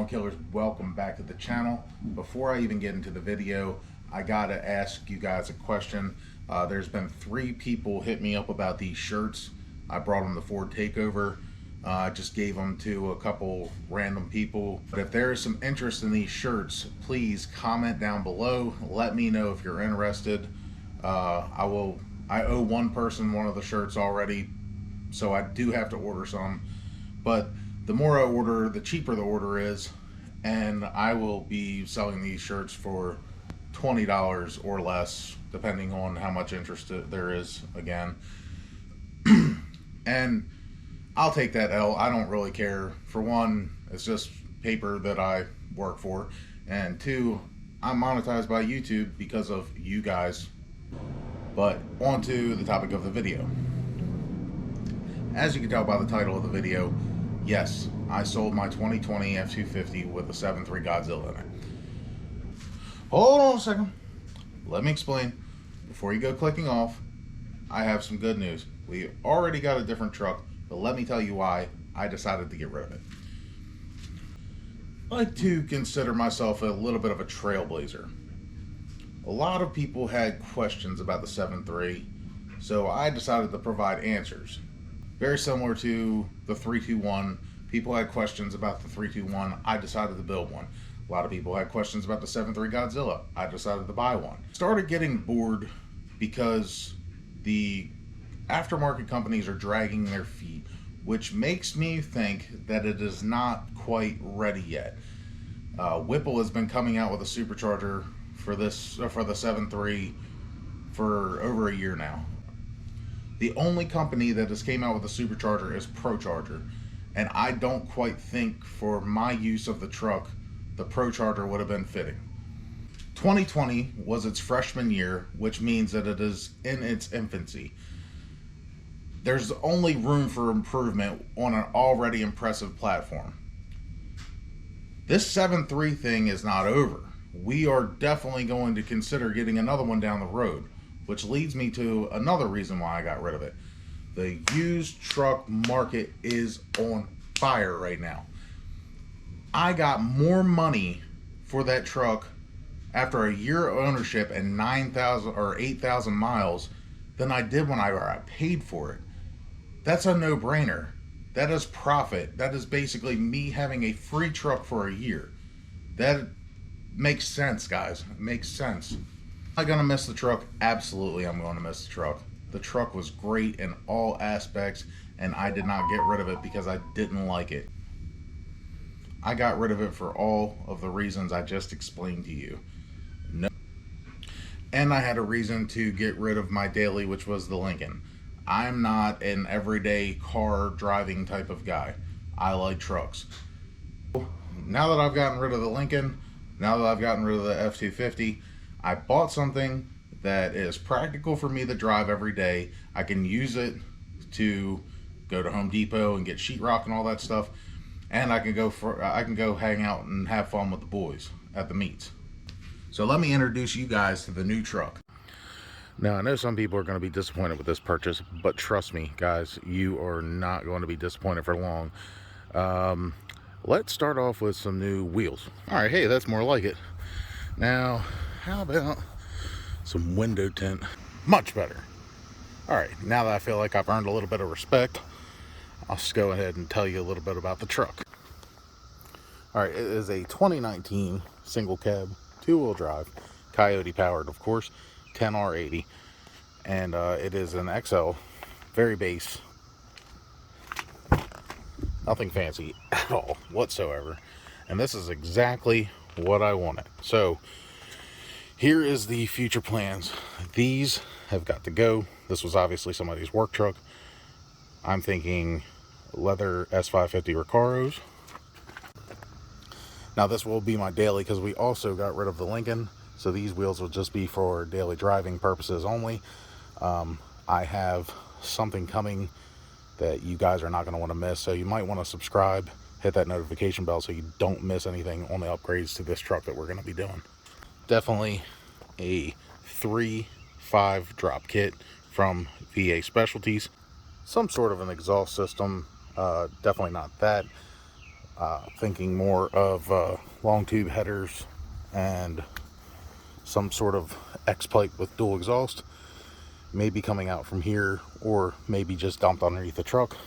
Drama Killers, welcome back to the channel. Before I even get into the video, I gotta ask you guys a question. There's been 3 people hit me up about these shirts. I brought them to Ford Takeover. I just gave them to a couple random people. But if there is some interest in these shirts, please comment down below. Let me know if you're interested. I owe one person one of the shirts already, so I do have to order some. But the more I order, the cheaper the order is, and I will be selling these shirts for $20 or less, depending on how much interest there is again. And I'll take that L. I don't really care. For one, it's just paper that I work for, and 2, I'm monetized by YouTube because of you guys. But on to the topic of the video. As you can tell by the title of the video, yes, I sold my 2020 F250 with a 7.3 Godzilla in it. Hold on a second. Let me explain. Before you go clicking off, I have some good news. We already got a different truck, but let me tell you why I decided to get rid of it. I like to consider myself a little bit of a trailblazer. A lot of people had questions about the 7.3, so I decided to provide answers. Very similar to the 321. People had questions about the 321. I decided to build one. A lot of people had questions about the 7.3 Godzilla. I decided to buy one. Started getting bored because the aftermarket companies are dragging their feet, which makes me think that it is not quite ready yet. Whipple has been coming out with a supercharger for the 7.3 for over a year now. The only company that has came out with a supercharger is ProCharger, and I don't quite think for my use of the truck, the ProCharger would have been fitting. 2020 was its freshman year, which means that it is in its infancy. There's only room for improvement on an already impressive platform. This 7.3 thing is not over. We are definitely going to consider getting another one down the road, which leads me to another reason why I got rid of it. The used truck market is on fire right now. I got more money for that truck after a year of ownership and 9,000 or 8,000 miles than I did when I paid for it. That's a no-brainer. That is profit. That is basically me having a free truck for a year. That makes sense, guys. It makes sense. Am I gonna miss the truck? Absolutely, I'm gonna miss the truck. The truck was great in all aspects, and I did not get rid of it because I didn't like it. I got rid of it for all of the reasons I just explained to you. No. And I had a reason to get rid of my daily, which was the Lincoln. I'm not an everyday car driving type of guy. I like trucks. Now that I've gotten rid of the Lincoln, now that I've gotten rid of the F250, I bought something that is practical for me to drive every day. I can use it to go to Home Depot and get sheetrock and all that stuff, and I can go hang out and have fun with the boys at the meets. So let me introduce you guys to the new truck. Now, I know some people are going to be disappointed with this purchase, but trust me, guys, you are not going to be disappointed for long. Let's start off with some new wheels. All right, hey, that's more like it. Now, how about some window tint? Much better. All right, now that I feel like I've earned a little bit of respect, I'll just go ahead and tell you a little bit about the truck. All right, it is a 2019 single cab, 2-wheel drive, Coyote powered, of course, 10R80, and it is an XL, very base, nothing fancy at all whatsoever, and this is exactly what I wanted. So here is the future plans. These have got to go. This was obviously somebody's work truck. I'm thinking leather S550 Recaros. Now this will be my daily because we also got rid of the Lincoln, so these wheels will just be for daily driving purposes only. I have something coming that you guys are not going to want to miss, so you might want to subscribe, hit that notification bell so you don't miss anything on the upgrades to this truck that we're going to be doing. Definitely a 3.5 drop kit from VA Specialties. Some sort of an exhaust system, definitely not that. Thinking more of long tube headers and some sort of X-pipe with dual exhaust, maybe coming out from here, or maybe just dumped underneath the truck.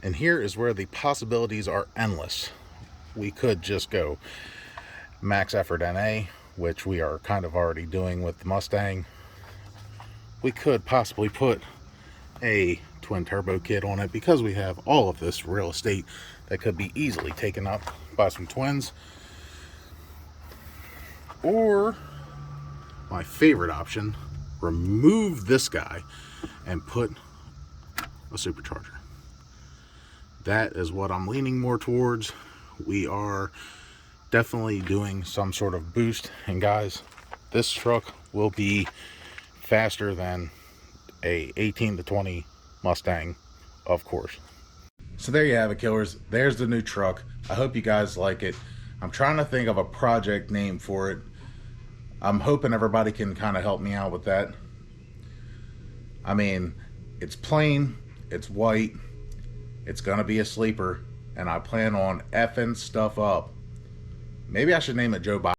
And here is where the possibilities are endless. We could just go max effort NA, which we are kind of already doing with the Mustang. We could possibly put a twin turbo kit on it because we have all of this real estate that could be easily taken up by some twins. Or my favorite option, remove this guy and put a supercharger. That is what I'm leaning more towards. We are definitely doing some sort of boost, and guys, this truck will be faster than a 18 to 20 Mustang, of course. So there you have it, killers. There's the new truck. I hope you guys like it. I'm trying to think of a project name for it. I'm hoping everybody can kind of help me out with that. I mean, it's plain, it's white, it's gonna be a sleeper, and I plan on effing stuff up. Maybe I should name it Joe Biden.